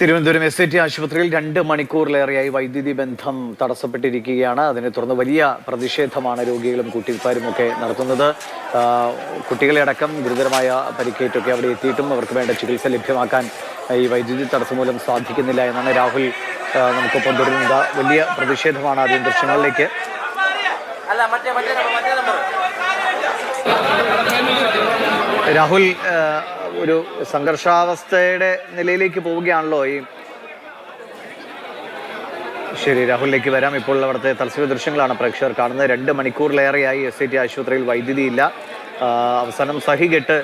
Thiruvananthapuram SIT ആശുപത്രിയിൽ 2 മണിക്കൂറിലേറെയായി വൈദ്യുതി ബന്ധം തടസ്സപ്പെട്ടിരിക്കുകയാണ്. അതിനെ തുടർന്ന് വലിയ പ്രതിഷേധമാണ് രോഗികളും കുട്ടിക്കാരും ഒക്കെ നടത്തുന്നത്. കുട്ടികളെ അടക്കം ഗുരുതരമായ പരിക്കേറ്റൊക്കെ അവിടെ എത്തിയിട്ടും അവർക്ക് വേണ്ട ചികിത്സ ലഭ്യമാക്കാൻ ഈ വൈദ്യുതി തടസ്സം മൂലം സാധിക്കുന്നില്ല എന്നാണ് രാഹുൽ നമുക്കൊപ്പം തുടരുന്നത്. വലിയ പ്രതിഷേധമാണ്. ആദ്യം ദൃശ്യങ്ങളിലേക്ക്. രാഹുൽ, ഒരു സംഘർഷാവസ്ഥയുടെ നിലയിലേക്ക് പോവുകയാണല്ലോ ശരി, രാഹുലിലേക്ക് വരാം. ഇപ്പോൾ അവിടുത്തെ തത്സമയ ദൃശ്യങ്ങളാണ് പ്രേക്ഷകർ കാണുന്നത്. 2 മണിക്കൂറിലേറെയായി SIT ആശുപത്രിയിൽ വൈദ്യുതിയില്ല. അവസാനം സഹികെട്ട്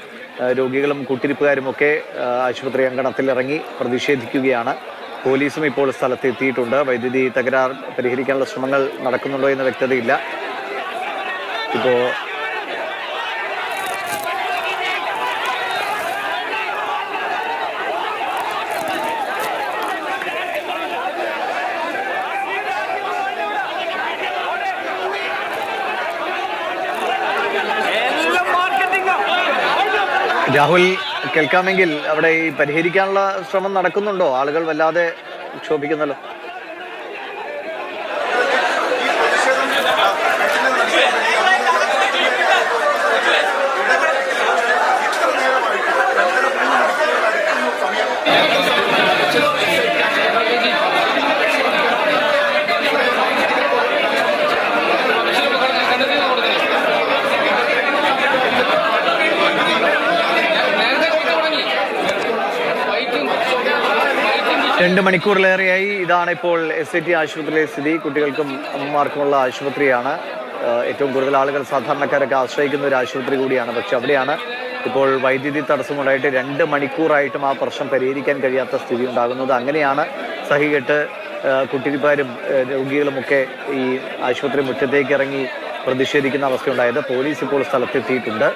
രോഗികളും കൂട്ടിരിപ്പുകാരും ഒക്കെ ആശുപത്രി അങ്കണത്തിൽ ഇറങ്ങി പ്രതിഷേധിക്കുകയാണ്. പോലീസും ഇപ്പോൾ സ്ഥലത്ത് എത്തിയിട്ടുണ്ട്. വൈദ്യുതി തകരാർ പരിഹരിക്കാനുള്ള ശ്രമങ്ങൾ നടക്കുന്നുണ്ടോ എന്ന വ്യക്തതയില്ല. ഇപ്പോൾ രാഹുൽ, കേൾക്കാമെങ്കിൽ അവിടെ ഈ പരിഹരിക്കാനുള്ള ശ്രമം നടക്കുന്നുണ്ടോ? ആളുകൾ വല്ലാതെ ക്ഷോഭിക്കുന്നല്ലോ. രണ്ട് മണിക്കൂറിലേറെയായി ഇതാണ് ഇപ്പോൾ SIT ആശുപത്രിയിലെ സ്ഥിതി. കുട്ടികൾക്കും അമ്മമാർക്കുമുള്ള ആശുപത്രിയാണ്. ഏറ്റവും കൂടുതൽ ആളുകൾ സാധാരണക്കാരൊക്കെ ആശ്രയിക്കുന്ന ഒരു ആശുപത്രി കൂടിയാണ്. പക്ഷെ അവിടെയാണ് ഇപ്പോൾ വൈദ്യുതി തടസ്സമുണ്ടായിട്ട് 2 മണിക്കൂറായിട്ടും ആ പ്രശ്നം പരിഹരിക്കാൻ കഴിയാത്ത സ്ഥിതി ഉണ്ടാകുന്നത്. അങ്ങനെയാണ് സഹികെട്ട് കുട്ടിരിപ്പാരും രോഗികളുമൊക്കെ ഈ ആശുപത്രി മുറ്റത്തേക്ക് ഇറങ്ങി പ്രതിഷേധിക്കുന്ന അവസ്ഥയുണ്ടായത്. പോലീസ് ഇപ്പോൾ സ്ഥലത്തെത്തിയിട്ടുണ്ട്.